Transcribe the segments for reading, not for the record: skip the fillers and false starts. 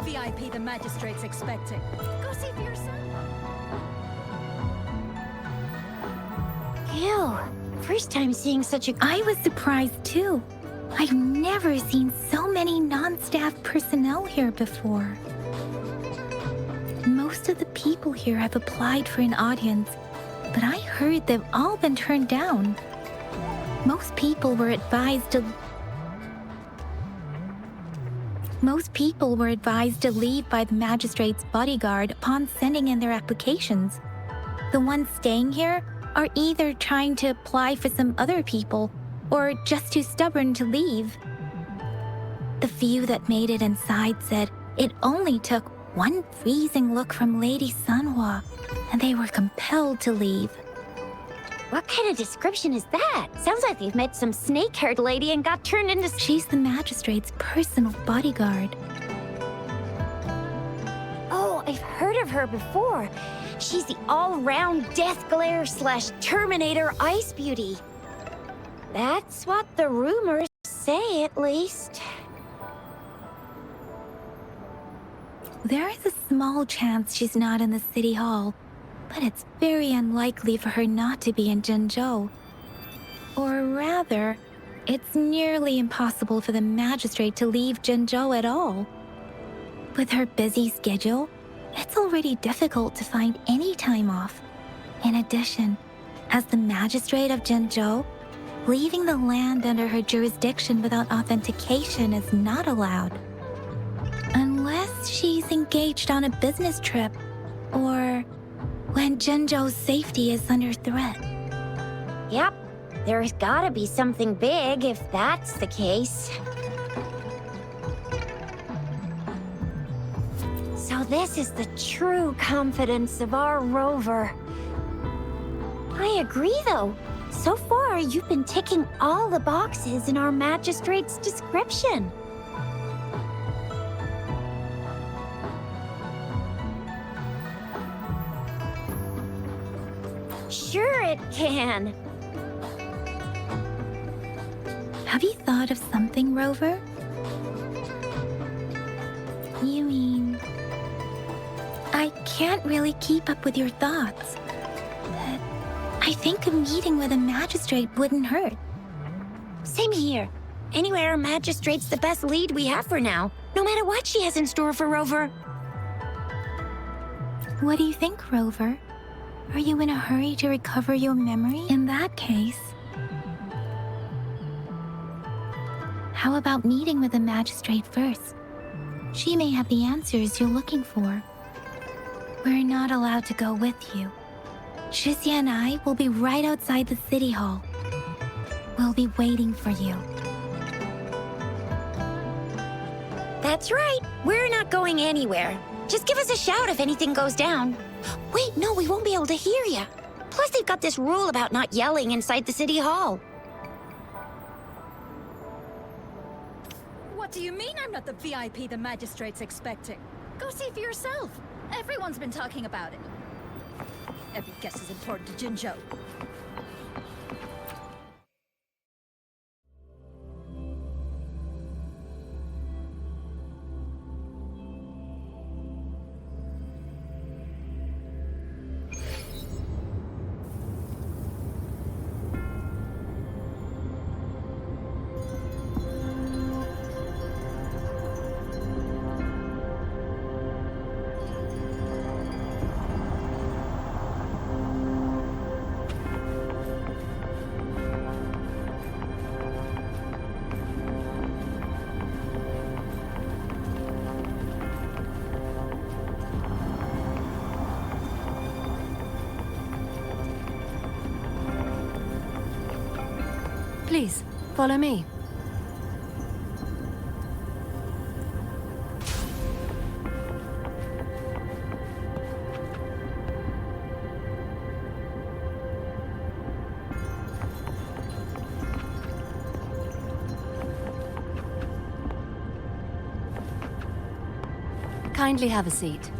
VIP the magistrate's expecting. Go see for yourself. Ew. First time seeing such a... I was surprised too. I've never seen so many non-staff personnel here before. Most of the people here have applied for an audience, but I heard they've all been turned down. Most people were advised to leave by the magistrate's bodyguard upon sending in their applications. The ones staying here are either trying to apply for some other people or just too stubborn to leave. The few that made it inside said it only took one freezing look from Lady Sanhua, and they were compelled to leave. What kind of description is that? Sounds like they've met some snake-haired lady and got turned into... She's the magistrate's personal bodyguard. Oh, I've heard of her before. She's the all-round Death Glare / Terminator Ice Beauty. That's what the rumors say, at least. There is a small chance she's not in the city hall, but it's very unlikely for her not to be in Zhengzhou. Or rather, it's nearly impossible for the magistrate to leave Zhengzhou at all. With her busy schedule, it's already difficult to find any time off. In addition, as the magistrate of Zhengzhou, leaving the land under her jurisdiction without authentication is not allowed. Unless she's engaged on a business trip, or when Zhengzhou's safety is under threat. Yep, there's gotta be something big if that's the case. So this is the true confidence of our Rover. I agree, though. So far, you've been ticking all the boxes in our magistrate's description. Sure it can. Have you thought of something, Rover? You mean... I can't really keep up with your thoughts. But I think a meeting with a magistrate wouldn't hurt. Same here. Anyway, our magistrate's the best lead we have for now, no matter what she has in store for Rover. What do you think, Rover? Are you in a hurry to recover your memory? In that case, how about meeting with the magistrate first? She may have the answers you're looking for. We're not allowed to go with you. Shixia and I will be right outside the city hall. We'll be waiting for you. That's right. We're not going anywhere. Just give us a shout if anything goes down. Wait, no, we won't be able to hear you. Plus, they've got this rule about not yelling inside the city hall. What do you mean I'm not the VIP the magistrate's expecting? Go see for yourself. Everyone's been talking about it. Every guess is important to Zhengzhou. Please, follow me. Kindly have a seat.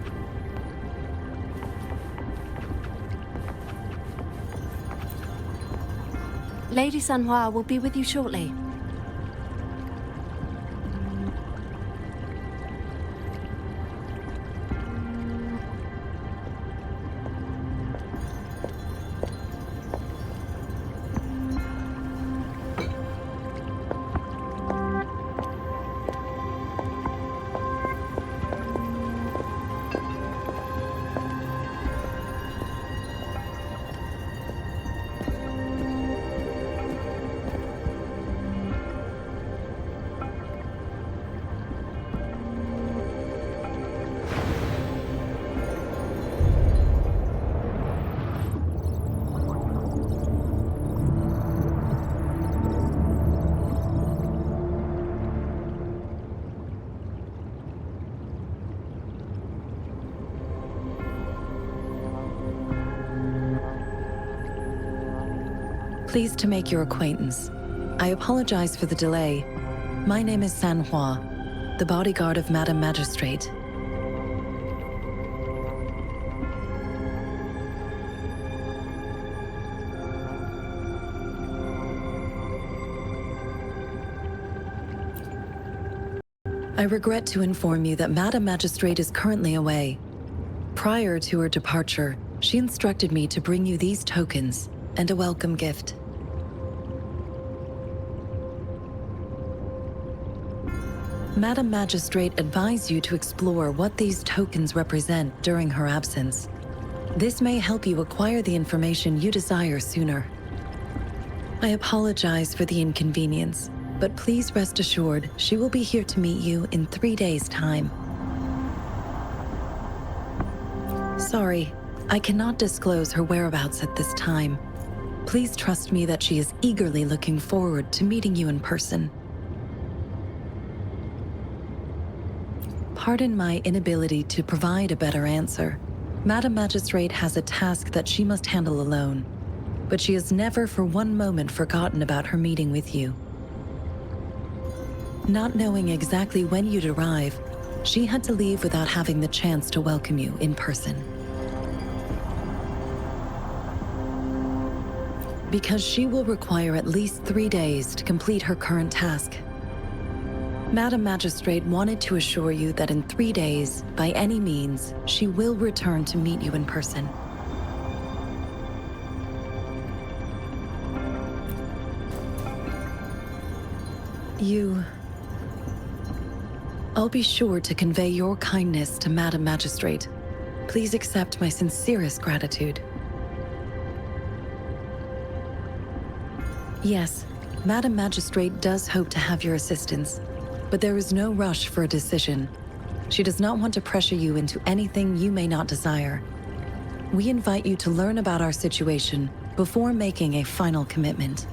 Lady Sanhua will be with you shortly. pleased to make your acquaintance. I apologize for the delay. My name is Sanhua, the bodyguard of Madam Magistrate. I regret to inform you that Madam Magistrate is currently away. Prior to her departure, she instructed me to bring you these tokens and a welcome gift. Madam Magistrate advised you to explore what these tokens represent during her absence. This may help you acquire the information you desire sooner. I apologize for the inconvenience, but please rest assured she will be here to meet you in 3 days' time. Sorry, I cannot disclose her whereabouts at this time. Please trust me that she is eagerly looking forward to meeting you in person. Pardon my inability to provide a better answer. Madam Magistrate has a task that she must handle alone, but she has never for one moment forgotten about her meeting with you. Not knowing exactly when you'd arrive, she had to leave without having the chance to welcome you in person. Because she will require at least 3 days to complete her current task. Madam Magistrate wanted to assure you that in 3 days, by any means, she will return to meet you in person. I'll be sure to convey your kindness to Madam Magistrate. Please accept my sincerest gratitude. Yes, Madam Magistrate does hope to have your assistance, but there is no rush for a decision. She does not want to pressure you into anything you may not desire. We invite you to learn about our situation before making a final commitment.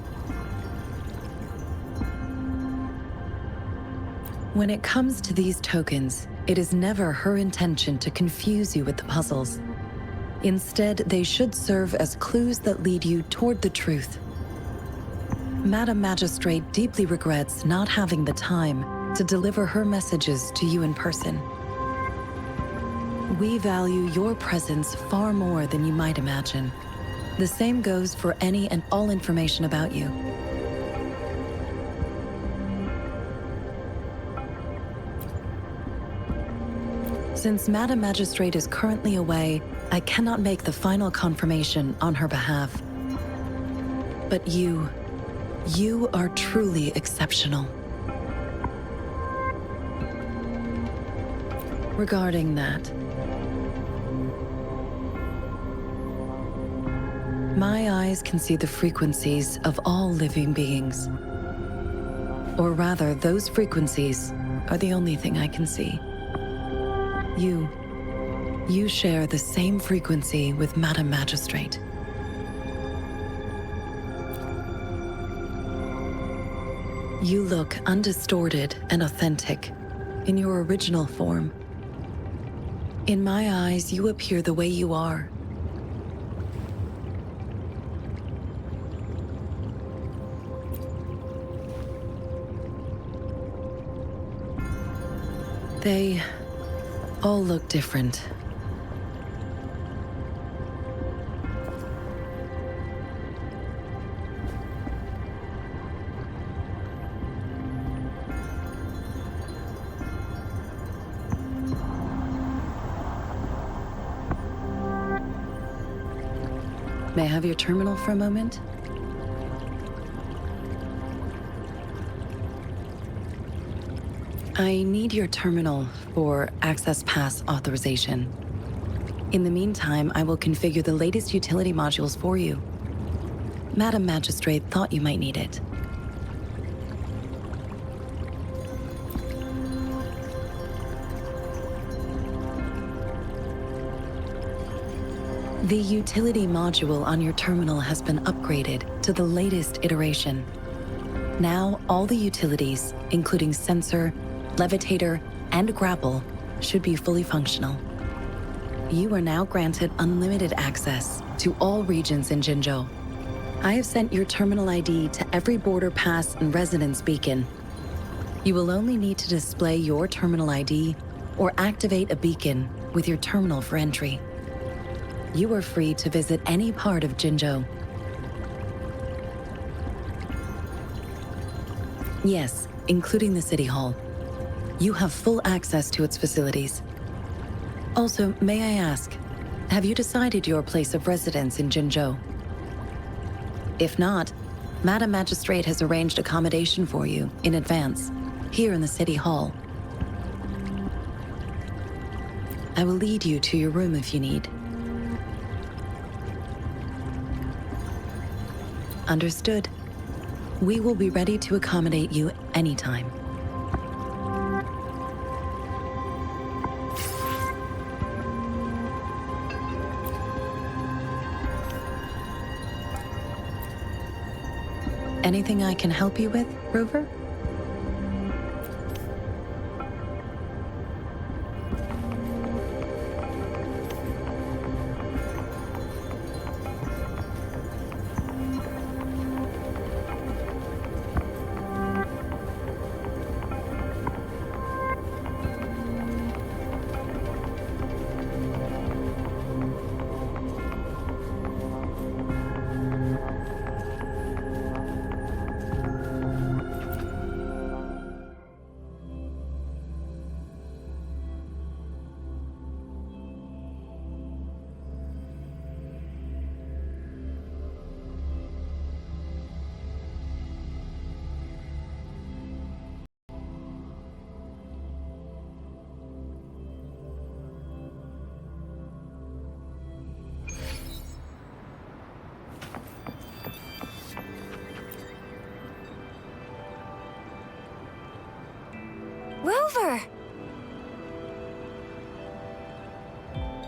When it comes to these tokens, it is never her intention to confuse you with the puzzles. Instead, they should serve as clues that lead you toward the truth. Madam Magistrate deeply regrets not having the time to deliver her messages to you in person. We value your presence far more than you might imagine. The same goes for any and all information about you. Since Madam Magistrate is currently away, I cannot make the final confirmation on her behalf. But you are truly exceptional. Regarding that, my eyes can see the frequencies of all living beings. Or rather, those frequencies are the only thing I can see. You share the same frequency with Madam Magistrate. You look undistorted and authentic in your original form. In my eyes, you appear the way you are. They all look different. May I have your terminal for a moment? I need your terminal for Access Pass authorization. In the meantime, I will configure the latest utility modules for you. Madam Magistrate thought you might need it. The utility module on your terminal has been upgraded to the latest iteration. Now, all the utilities, including sensor, levitator, and grapple, should be fully functional. You are now granted unlimited access to all regions in Jinzhou. I have sent your terminal ID to every border pass and resonance beacon. You will only need to display your terminal ID or activate a beacon with your terminal for entry. You are free to visit any part of Jinzhou. Yes, including the City Hall. You have full access to its facilities. Also, may I ask, have you decided your place of residence in Jinzhou? If not, Madam Magistrate has arranged accommodation for you in advance, here in the City Hall. I will lead you to your room if you need. Understood. We will be ready to accommodate you anytime. Anything I can help you with, Rover? Rover!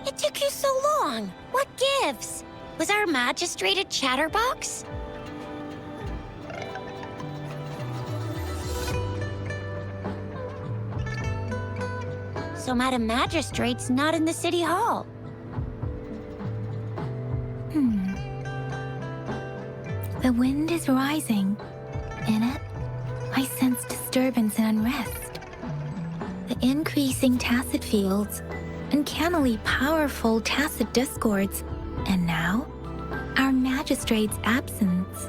It took you so long. What gives? Was our magistrate a chatterbox? So Madam Magistrate's not in the City Hall. The wind is rising. In it, I sense disturbance and unrest. The increasing tacit fields, uncannily powerful tacit discords, and now, our magistrate's absence.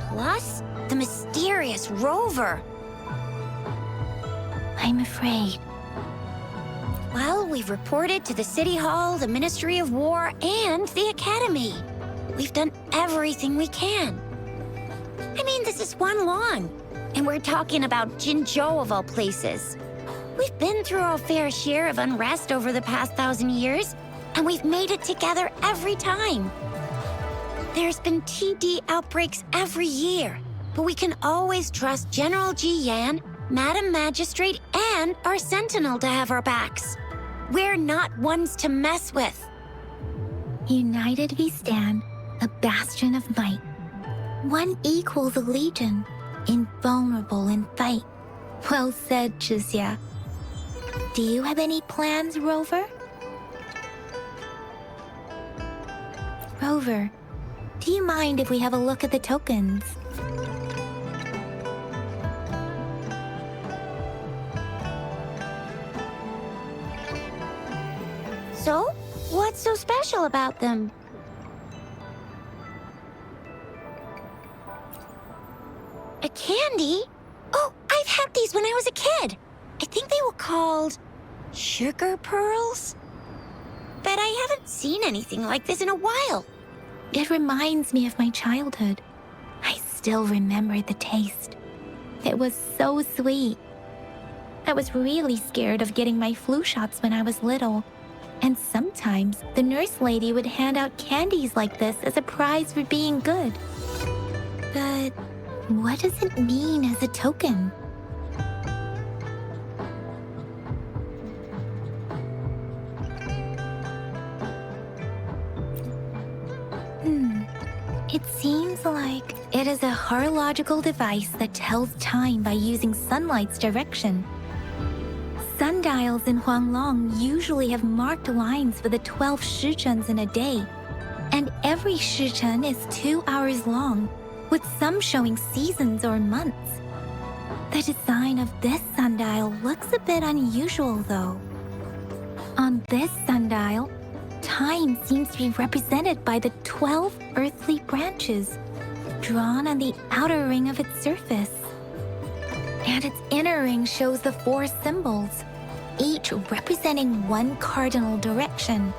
Plus, the mysterious Rover. I'm afraid. Well, we've reported to the City Hall, the Ministry of War, and the Academy. We've done everything we can. I mean, this is one long, and we're talking about Jinzhou of all places. We've been through our fair share of unrest over the past 1,000 years, and we've made it together every time. There's been TD outbreaks every year, but we can always trust General Ji Yan, Madam Magistrate, and our Sentinel to have our backs. We're not ones to mess with. United we stand, a bastion of might. One equals a legion, invulnerable in fight. Well said, Chixia. Do you have any plans, Rover? Rover, do you mind if we have a look at the tokens? So, what's so special about them? A candy? Oh, I've had these when I was a kid. I think they were called sugar pearls? But I haven't seen anything like this in a while. It reminds me of my childhood. I still remember the taste. It was so sweet. I was really scared of getting my flu shots when I was little. And sometimes the nurse lady would hand out candies like this as a prize for being good. But what does it mean as a token? It seems like it is a horological device that tells time by using sunlight's direction. Sundials in Huanglong usually have marked lines for the 12 shizuns in a day. And every shichun is 2 hours long, with some showing seasons or months. The design of this sundial looks a bit unusual, though. On this sundial, time seems to be represented by the 12 earthly branches drawn on the outer ring of its surface. And its inner ring shows the 4 symbols, each representing one cardinal direction.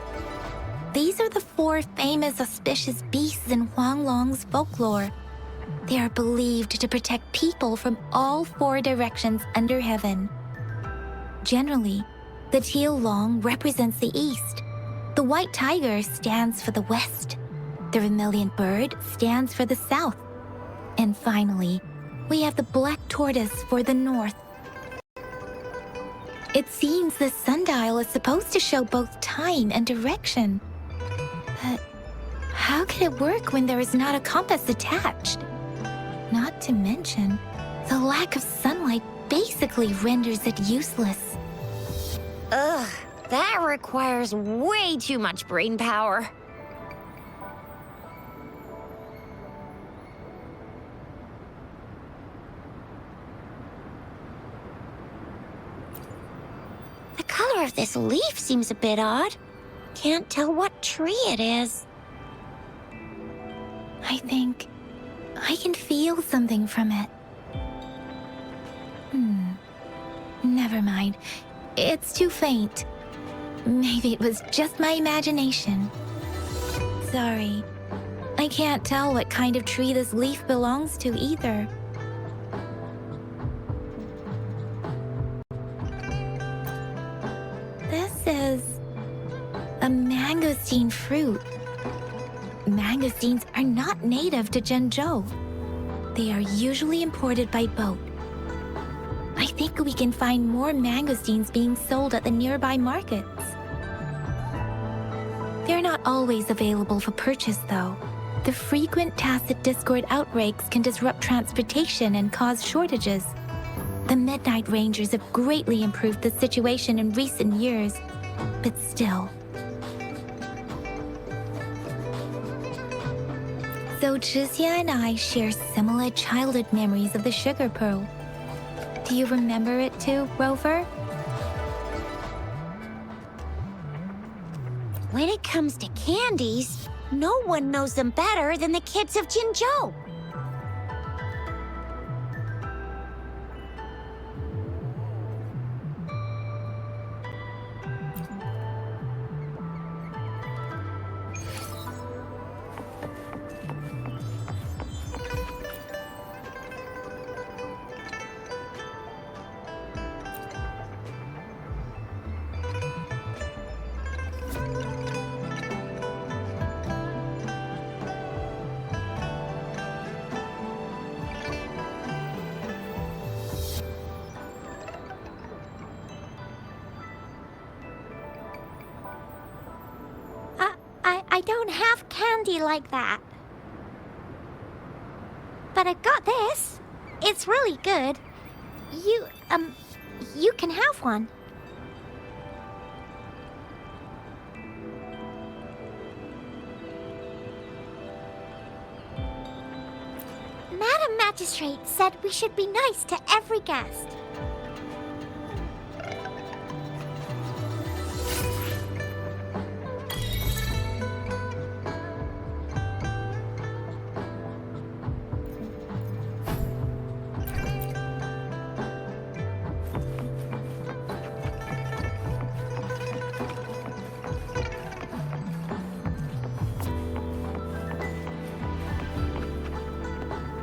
These are the 4 famous auspicious beasts in Huanglong's folklore. They are believed to protect people from all 4 directions under heaven. Generally, the teal long represents the east. The white tiger stands for the west. The vermilion bird stands for the south. And finally, we have the black tortoise for the north. It seems the sundial is supposed to show both time and direction. But how could it work when there is not a compass attached? Not to mention, the lack of sunlight basically renders it useless. Ugh, that requires way too much brain power. The color of this leaf seems a bit odd. Can't tell what tree it is. I think I can feel something from it. Never mind. It's too faint. Maybe it was just my imagination. Sorry. I can't tell what kind of tree this leaf belongs to either. This is a mangosteen fruit. Mangosteens are not native to Zhengzhou. They are usually imported by boat. I think we can find more mangosteens being sold at the nearby markets. They're not always available for purchase, though. The frequent tacit discord outbreaks can disrupt transportation and cause shortages. The Midnight Rangers have greatly improved the situation in recent years, but still. So Zhixia and I share similar childhood memories of the sugar pearl. Do you remember it too, Rover? When it comes to candies, no one knows them better than the kids of Jinzhou. I don't have candy like that. But I got this. It's really good. You can have one. Madam Magistrate said we should be nice to every guest.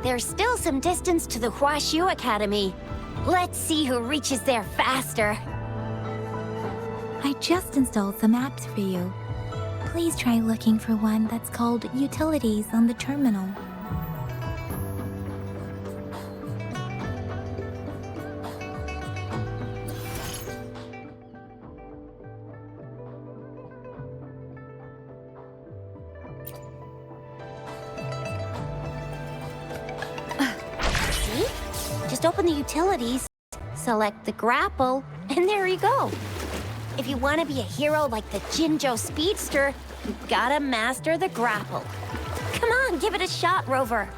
There's still some distance to the Huaxiu Academy. Let's see who reaches there faster. I just installed some apps for you. Please try looking for one that's called Utilities on the terminal. Just open the utilities, select the grapple, and there you go. If you want to be a hero like the Jinjo Speedster, you gotta master the grapple. Come on, give it a shot, Rover.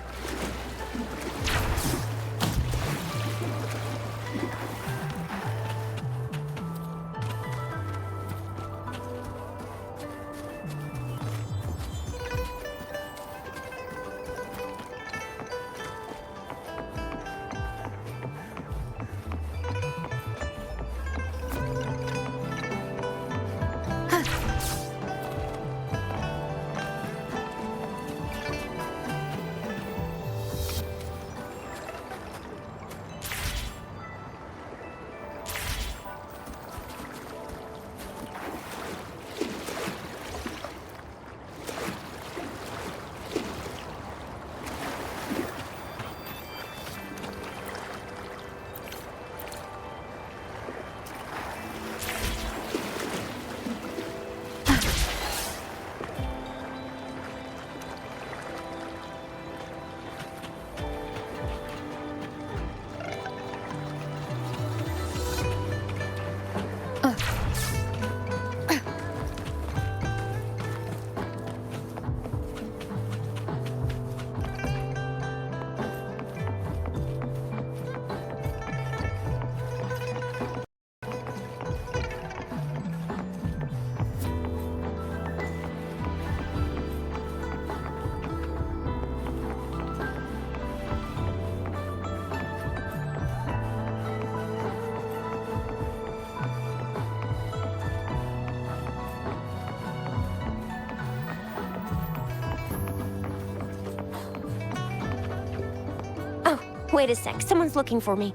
Wait a sec, someone's looking for me.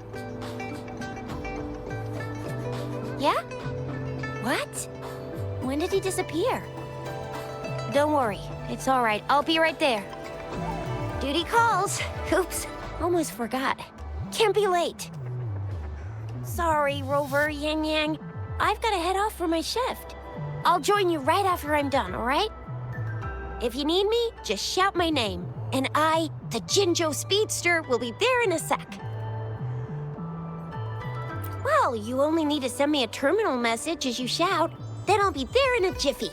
Yeah? What? When did he disappear? Don't worry, it's all right. I'll be right there. Duty calls. Oops, almost forgot. Can't be late. Sorry, Rover, Yang Yang. I've got to head off for my shift. I'll join you right after I'm done, all right? If you need me, just shout my name. And I, the Jinjo Speedster, will be there in a sec. Well, you only need to send me a terminal message as you shout, then I'll be there in a jiffy.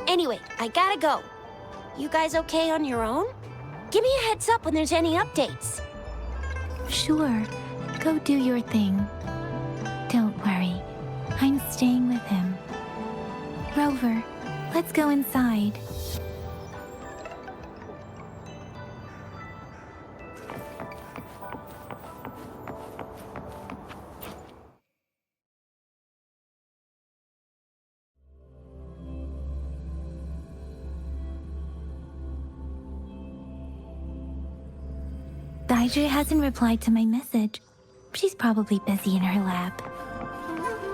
Anyway, I gotta go. You guys okay on your own? Give me a heads up when there's any updates. Sure, go do your thing. Don't worry, I'm staying with him. Rover, let's go inside. Daiju hasn't replied to my message. She's probably busy in her lab.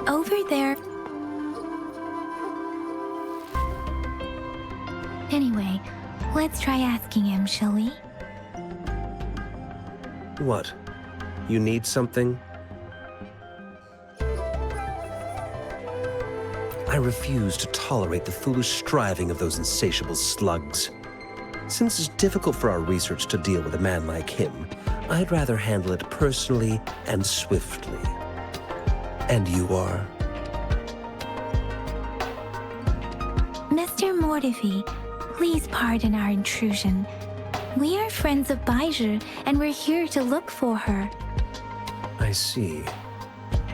Over there. Anyway, let's try asking him, shall we? What? You need something? I refuse to tolerate the foolish striving of those insatiable slugs. Since it's difficult for our research to deal with a man like him, I'd rather handle it personally and swiftly. And you are? Mr. Mortifi, please pardon our intrusion. We are friends of Baiju, and we're here to look for her. I see.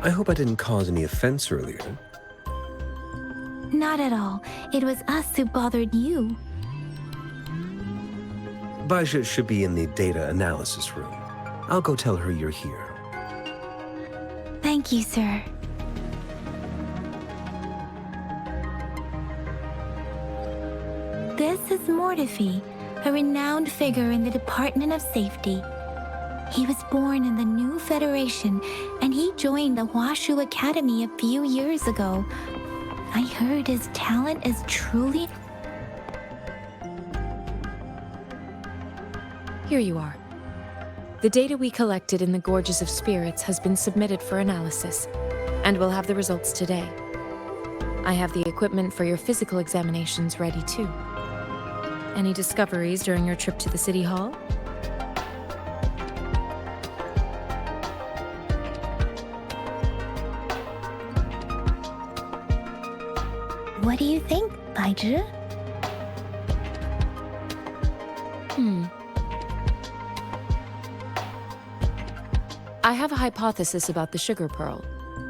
I hope I didn't cause any offense earlier. Not at all. It was us who bothered you. Baja should be in the data analysis room. I'll go tell her you're here. Thank you, sir. This is Mortifi, a renowned figure in the Department of Safety. He was born in the new Federation, and he joined the Washu Academy a few years ago. I heard his talent is truly... Here you are. The data we collected in the Gorges of Spirits has been submitted for analysis, and we'll have the results today. I have the equipment for your physical examinations ready too. Any discoveries during your trip to the City Hall? What do you think, Baizhi? I have a hypothesis about the sugar pearl,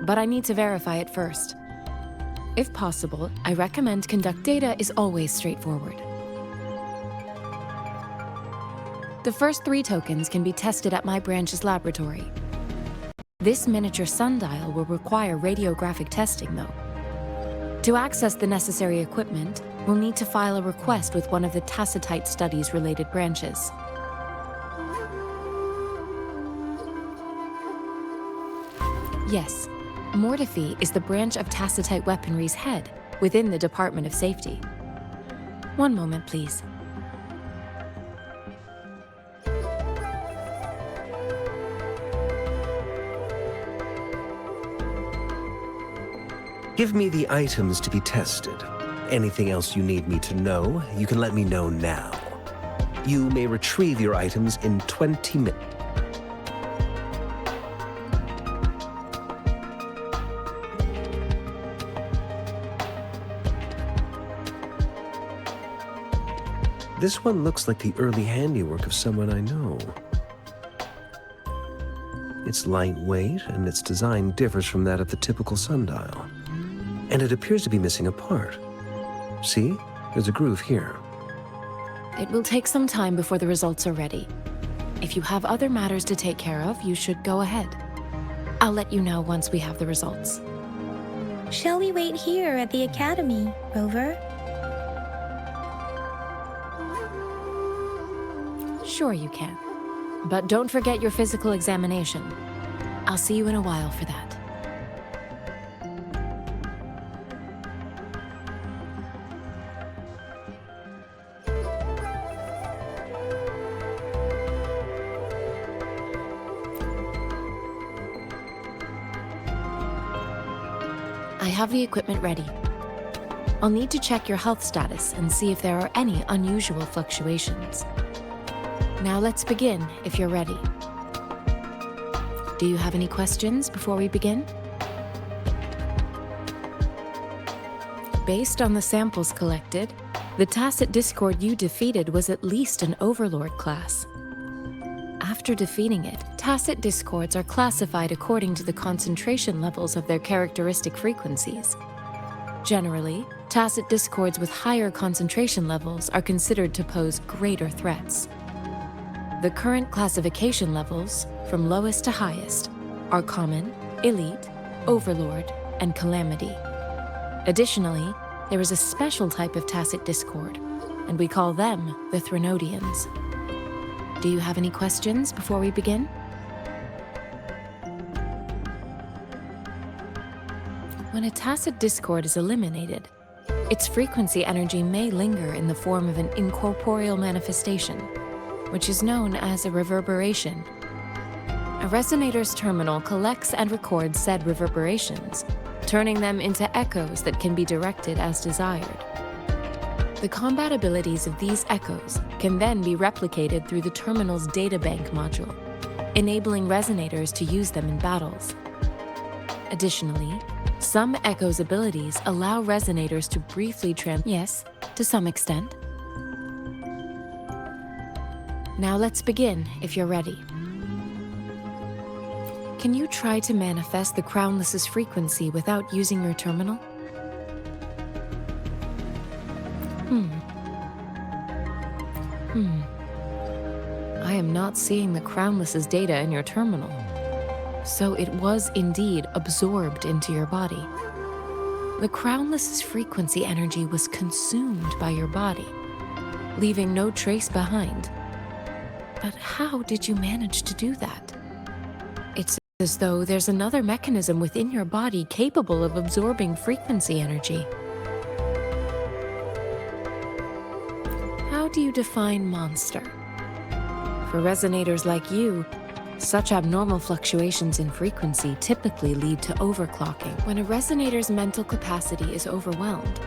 but I need to verify it first. If possible, I recommend conduct data is always straightforward. The first 3 tokens can be tested at my branch's laboratory. This miniature sundial will require radiographic testing, though. To access the necessary equipment, we'll need to file a request with one of the Tacitite Studies-related branches. Yes, Mortifi is the branch of Tacitite Weaponry's head within the Department of Safety. One moment, please. Give me the items to be tested. Anything else you need me to know, you can let me know now. You may retrieve your items in 20 minutes. This one looks like the early handiwork of someone I know. It's lightweight, and its design differs from that of the typical sundial. And it appears to be missing a part. See? There's a groove here. It will take some time before the results are ready. If you have other matters to take care of, you should go ahead. I'll let you know once we have the results. Shall we wait here at the academy, Rover? Sure you can. But don't forget your physical examination. I'll see you in a while for that. I have the equipment ready. I'll need to check your health status and see if there are any unusual fluctuations. Now let's begin, if you're ready. Do you have any questions before we begin? Based on the samples collected, the Tacit Discord you defeated was at least an Overlord class. After defeating it, Tacit Discords are classified according to the concentration levels of their characteristic frequencies. Generally, Tacit Discords with higher concentration levels are considered to pose greater threats. The current classification levels, from lowest to highest, are Common, Elite, Overlord, and Calamity. Additionally, there is a special type of Tacit Discord, and we call them the Threnodians. Do you have any questions before we begin? When a Tacit Discord is eliminated, its frequency energy may linger in the form of an incorporeal manifestation, which is known as a reverberation. A Resonator's terminal collects and records said reverberations, turning them into echoes that can be directed as desired. The combat abilities of these echoes can then be replicated through the terminal's databank module, enabling Resonators to use them in battles. Additionally, some echoes' abilities allow Resonators to briefly yes, to some extent. Now let's begin, if you're ready. Can you try to manifest the Crownless's frequency without using your terminal? I am not seeing the Crownless's data in your terminal. So it was indeed absorbed into your body. The Crownless's frequency energy was consumed by your body, leaving no trace behind. But how did you manage to do that? It's as though there's another mechanism within your body capable of absorbing frequency energy. How do you define monster? For Resonators like you, such abnormal fluctuations in frequency typically lead to overclocking. When a Resonator's mental capacity is overwhelmed,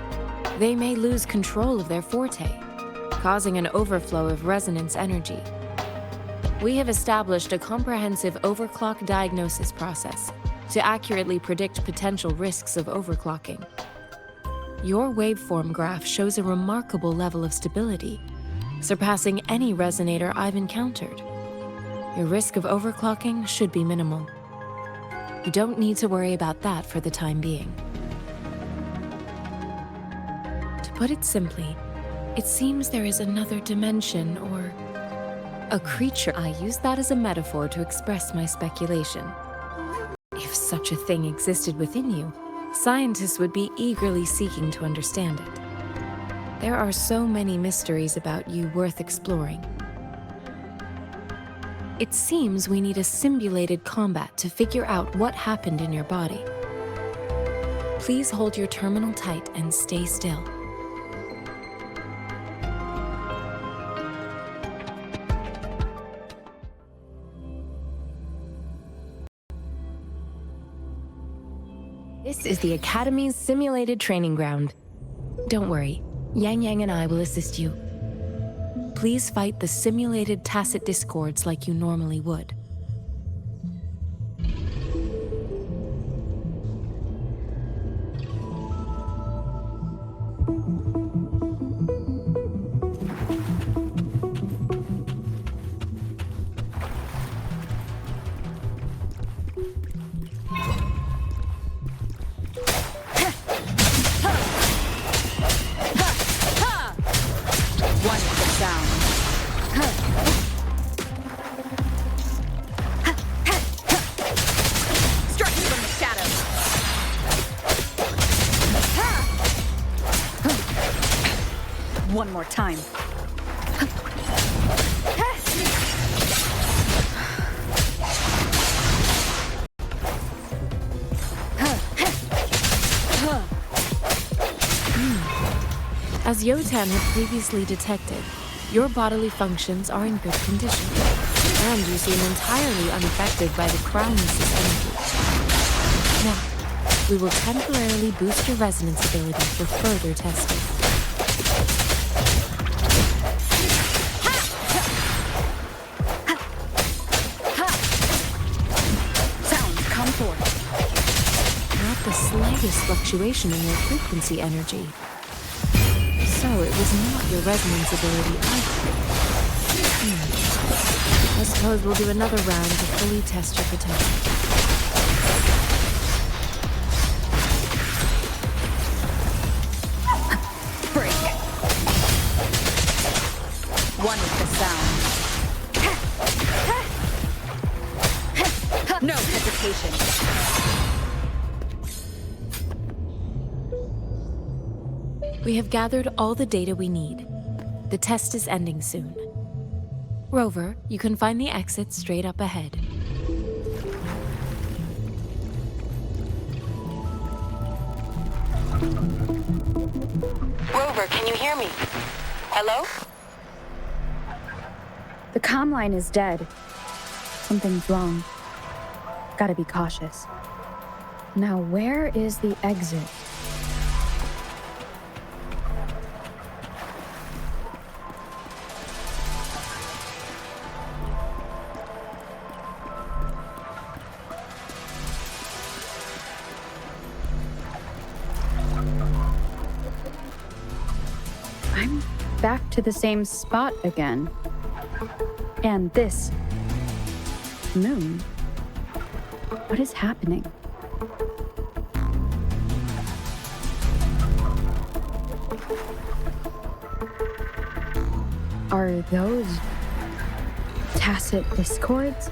they may lose control of their forte, causing an overflow of resonance energy. We have established a comprehensive overclock diagnosis process to accurately predict potential risks of overclocking. Your waveform graph shows a remarkable level of stability, surpassing any resonator I've encountered. Your risk of overclocking should be minimal. You don't need to worry about that for the time being. To put it simply, it seems there is another dimension or a creature. I use that as a metaphor to express my speculation. If such a thing existed within you, scientists would be eagerly seeking to understand it. There are so many mysteries about you worth exploring. It seems we need a simulated combat to figure out what happened in your body. Please hold your terminal tight and stay still. This is the Academy's simulated training ground. Don't worry, Yang Yang and I will assist you. Please fight the simulated tacit discords like you normally would. One more time. As Yotan had previously detected, your bodily functions are in good condition, and you seem entirely unaffected by the Crownless's energy. Now, we will temporarily boost your resonance ability for further testing. Not the slightest fluctuation in your frequency energy. So it was not your resonance ability either. I suppose we'll do another round to fully test your potential. Break. One with the sound. No hesitation. We have gathered all the data we need. The test is ending soon. Rover, you can find the exit straight up ahead. Rover, can you hear me? Hello? The comm line is dead. Something's wrong. Gotta be cautious. Now, where is the exit? I'm back to the same spot again. And this moon. What is happening? Are those tacit discords?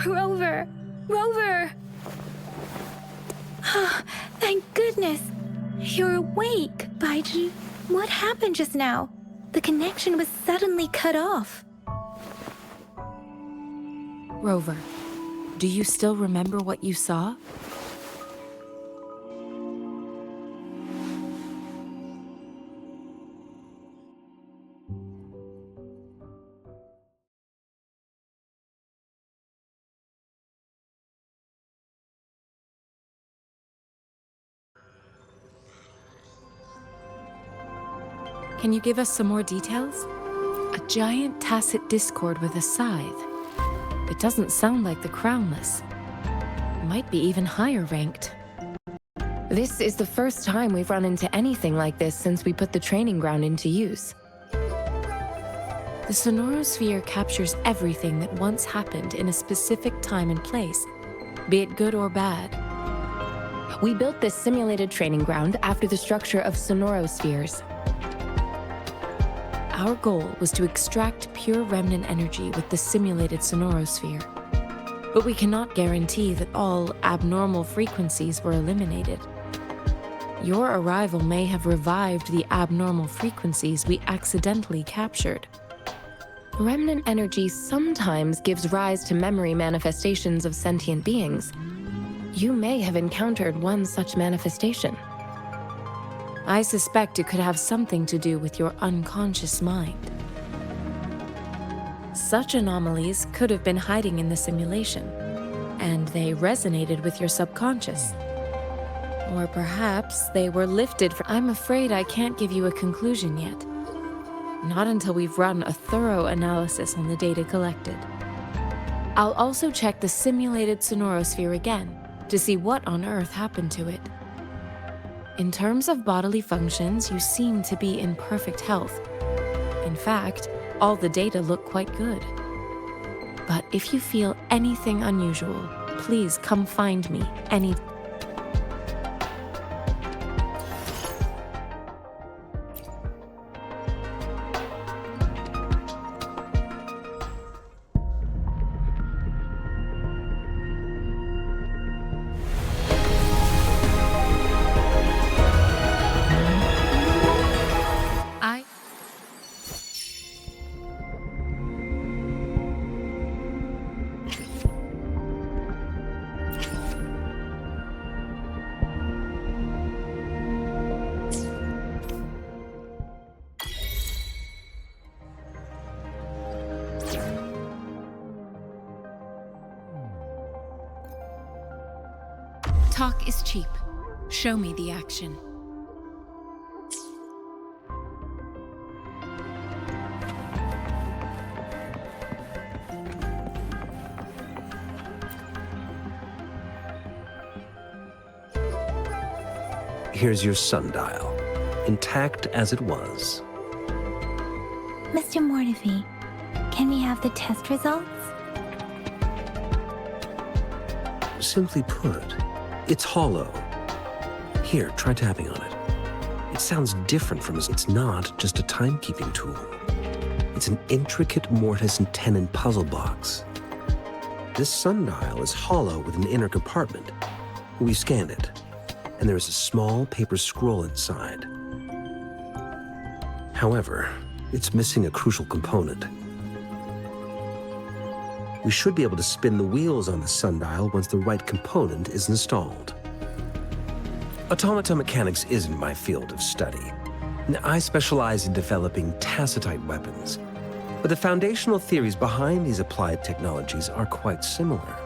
Rover! Rover! Oh, thank goodness! You're awake, Baiji. What happened just now? The connection was suddenly cut off. Rover, do you still remember what you saw? Can you give us some more details? A giant tacit discord with a scythe. It doesn't sound like the Crownless. Might be even higher ranked. This is the first time we've run into anything like this since we put the training ground into use. The Sonorosphere captures everything that once happened in a specific time and place, be it good or bad. We built this simulated training ground after the structure of Sonorospheres. Our goal was to extract pure remnant energy with the simulated Sonorosphere. But we cannot guarantee that all abnormal frequencies were eliminated. Your arrival may have revived the abnormal frequencies we accidentally captured. Remnant energy sometimes gives rise to memory manifestations of sentient beings. You may have encountered one such manifestation. I suspect it could have something to do with your unconscious mind. Such anomalies could have been hiding in the simulation, and they resonated with your subconscious. Or perhaps they were lifted from... I'm afraid I can't give you a conclusion yet. Not until we've run a thorough analysis on the data collected. I'll also check the simulated Sonorosphere again to see what on earth happened to it. In terms of bodily functions, you seem to be in perfect health. In fact, all the data look quite good. But if you feel anything unusual, please come find me any... Talk is cheap. Show me the action. Here's your sundial, intact as it was. Mr. Mortefi, can we have the test results? Simply put, it's hollow. Here, try tapping on it. It sounds different from... It's not just a timekeeping tool. It's an intricate mortise and tenon puzzle box. This sundial is hollow with an inner compartment. We scanned it, and there is a small paper scroll inside. However, it's missing a crucial component. We should be able to spin the wheels on the sundial once the right component is installed. Automata mechanics isn't my field of study. I specialize in developing tacitite weapons, but the foundational theories behind these applied technologies are quite similar.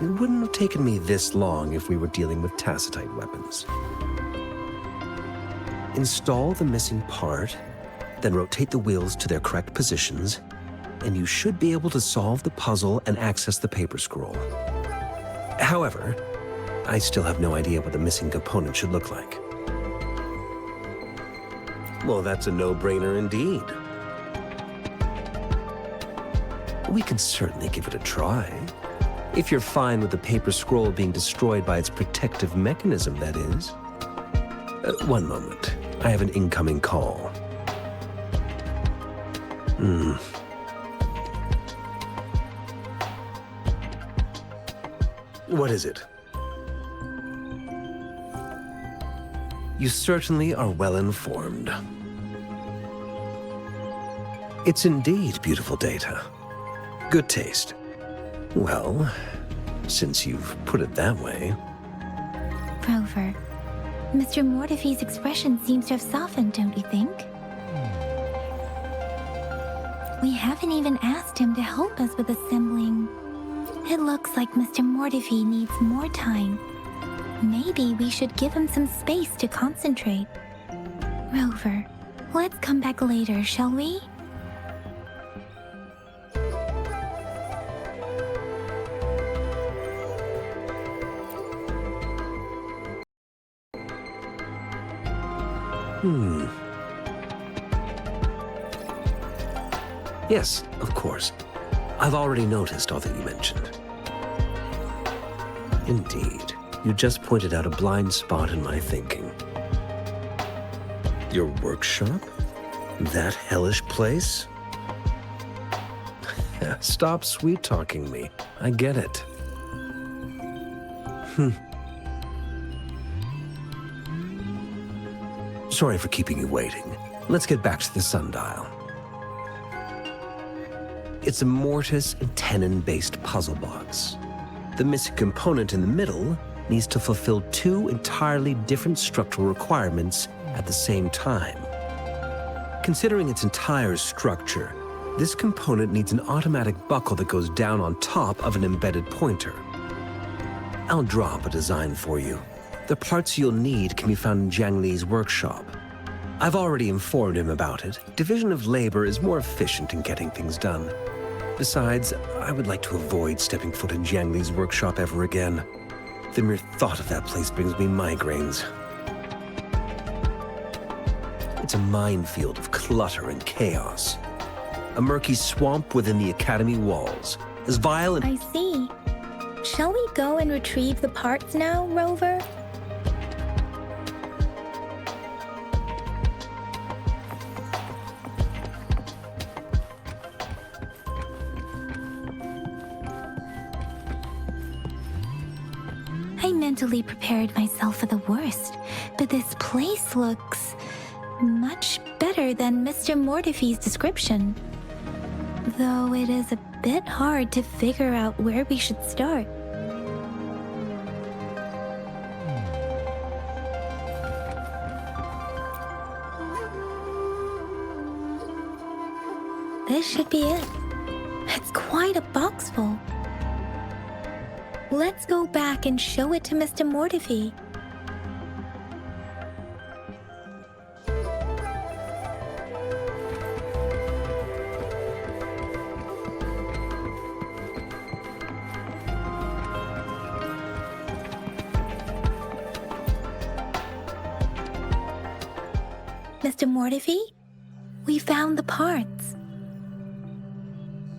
It wouldn't have taken me this long if we were dealing with tacitite weapons. Install the missing part, then rotate the wheels to their correct positions, and you should be able to solve the puzzle and access the paper scroll. However, I still have no idea what the missing component should look like. Well, that's a no-brainer indeed. We can certainly give it a try. If you're fine with the paper scroll being destroyed by its protective mechanism, that is. One moment. I have an incoming call. What is it? You certainly are well informed. It's indeed beautiful data. Good taste. Well, since you've put it that way. Rover, Mr. Mortefi's expression seems to have softened, don't you think? We haven't even asked him to help us with assembling. It looks like Mr. Mortefi needs more time. Maybe we should give him some space to concentrate. Rover, Let's come back later, shall we? Yes, of course. I've already noticed all that you mentioned. Indeed. You just pointed out a blind spot in my thinking. Your workshop? That hellish place? Stop sweet-talking me. I get it. Sorry for keeping you waiting. Let's get back to the sundial. It's a mortise and tenon-based puzzle box. The missing component in the middle needs to fulfill two entirely different structural requirements at the same time. Considering its entire structure, this component needs an automatic buckle that goes down on top of an embedded pointer. I'll draw up a design for you. The parts you'll need can be found in Jiang Li's workshop. I've already informed him about it. Division of labor is more efficient in getting things done. Besides, I would like to avoid stepping foot in Jiang Li's workshop ever again. The mere thought of that place brings me migraines. It's a minefield of clutter and chaos. A murky swamp within the academy walls, as vile and— I see. Shall we go and retrieve the parts now, Rover? I mentally prepared myself for the worst, but this place looks much better than Mr. Mortifee's description. Though it is a bit hard to figure out where we should start. This should be it. It's quite a box full. Let's go back and show it to Mr. Mortifee. Mr. Mortifee, we found the parts.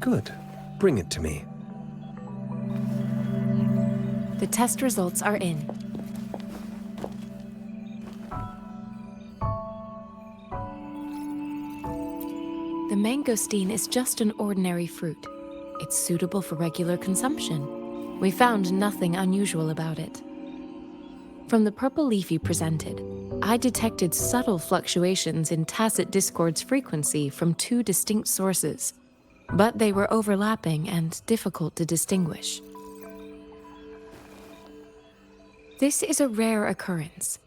Good. Bring it to me. The test results are in. The mangosteen is just an ordinary fruit. It's suitable for regular consumption. We found nothing unusual about it. From the purple leaf you presented, I detected subtle fluctuations in tacit discord's frequency from two distinct sources, but they were overlapping and difficult to distinguish. This is a rare occurrence.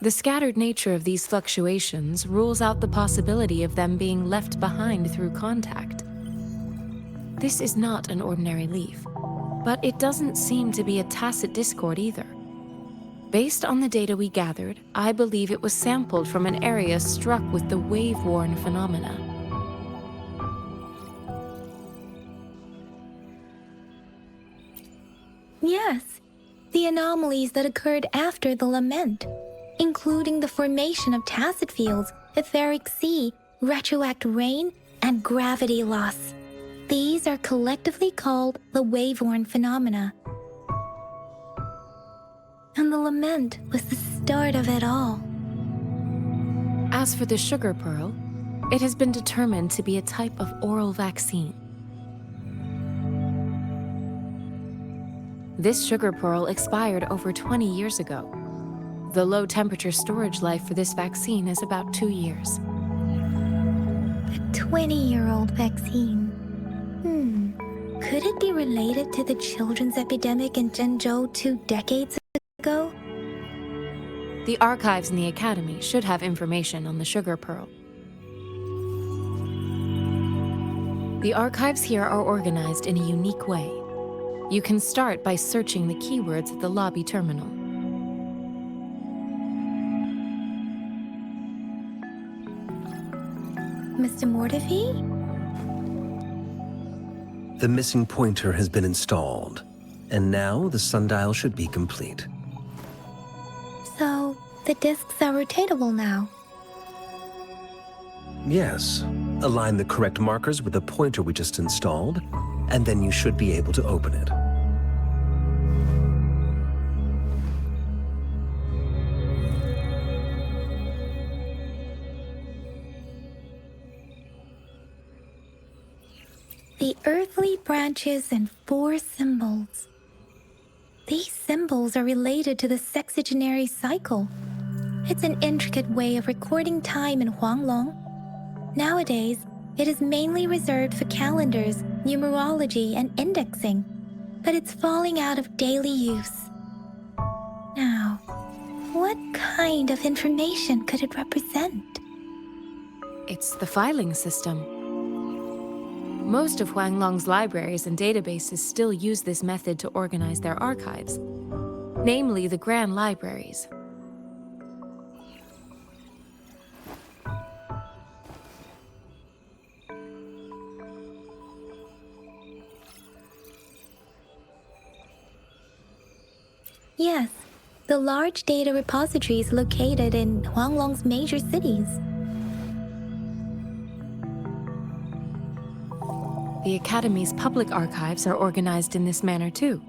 The scattered nature of these fluctuations rules out the possibility of them being left behind through contact. This is not an ordinary leaf, but it doesn't seem to be a tacit discord either. Based on the data we gathered, I believe it was sampled from an area struck with the wave-worn phenomena. Yes, the anomalies that occurred after the lament, including the formation of tacit fields, etheric sea, retroact rain, and gravity loss. These are collectively called the wave-worn phenomena. And the lament was the start of it all. As for the sugar pearl, it has been determined to be a type of oral vaccine. This sugar pearl expired over 20 years ago. The low temperature storage life for this vaccine is about 2 years. A 20-year-old vaccine. Could it be related to the children's epidemic in Zhengzhou 2 decades ago? The archives in the Academy should have information on the sugar pearl. The archives here are organized in a unique way. You can start by searching the keywords at the lobby terminal. Mr. Mortefi? The missing pointer has been installed, and now the sundial should be complete. So, the discs are rotatable now. Yes. Align the correct markers with the pointer we just installed, and then you should be able to open it. The earthly branches and 4 symbols. These symbols are related to the sexagenary cycle. It's an intricate way of recording time in Huanglong. Nowadays, it is mainly reserved for calendars, numerology, and indexing, but it's falling out of daily use. Now, what kind of information could it represent? It's the filing system. Most of Huanglong's libraries and databases still use this method to organize their archives, namely the Grand Libraries. Yes, the large data repositories located in Huanglong's major cities. The Academy's public archives are organized in this manner too.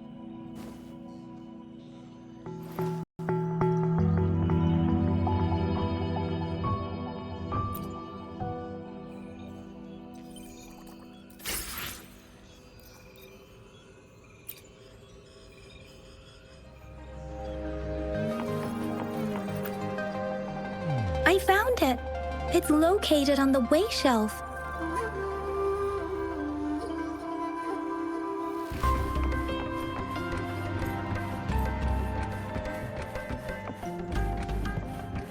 I found it! It's located on the way shelf.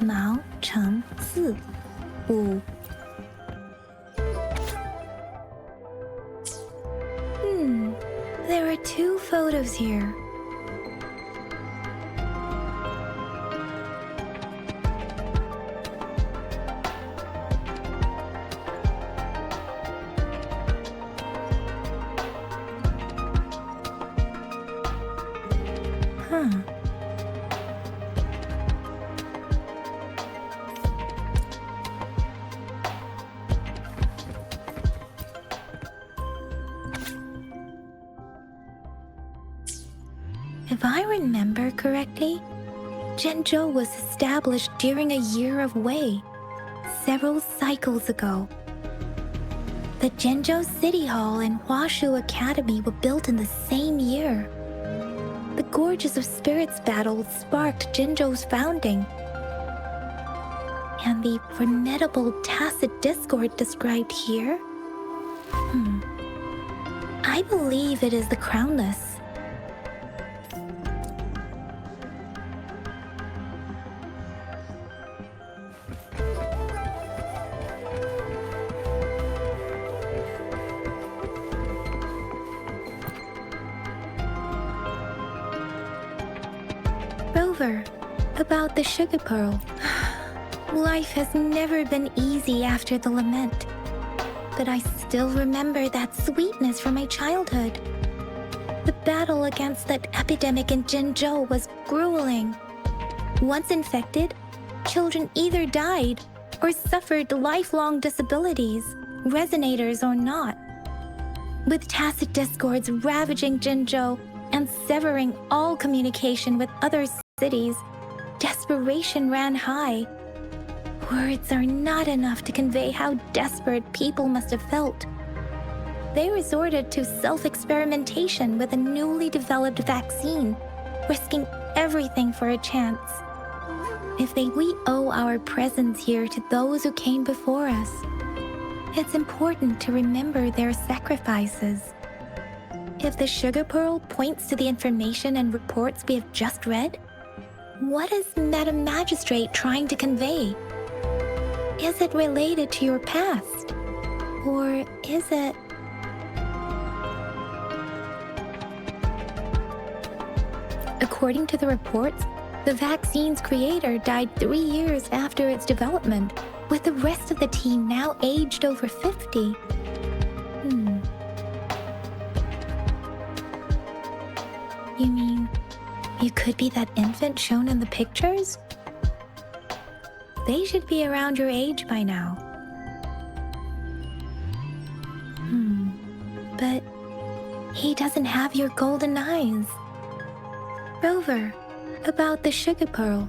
Mao Cheng Si Wu. There are 2 photos here. If I remember correctly, Zhenzhou was established during a year of Wei, several cycles ago. The Zhenzhou City Hall and Huashu Academy were built in the same year. The Gorges of Spirits battle sparked Zhenzhou's founding. And the formidable tacit discord described here? I believe it is the Crownless. Rover, about the sugar pearl. Life has never been easy after the lament, but I still remember that sweetness from my childhood. The battle against that epidemic in Zhenzhou was grueling. Once infected, children either died or suffered lifelong disabilities, resonators or not. With tacit discords ravaging Zhenzhou and severing all communication with other cities, desperation ran high. Words are not enough to convey how desperate people must have felt. They resorted to self-experimentation with a newly developed vaccine, risking everything for a chance. We owe our presence here to those who came before us. It's important to remember their sacrifices. If the sugar pearl points to the information and reports we have just read, what is Madam Magistrate trying to convey? Is it related to your past? Or is it... According to the reports, the vaccine's creator died 3 years after its development, with the rest of the team now aged over 50. You mean, you could be that infant shown in the pictures? They should be around your age by now. But he doesn't have your golden eyes. Rover, about the sugar pearl.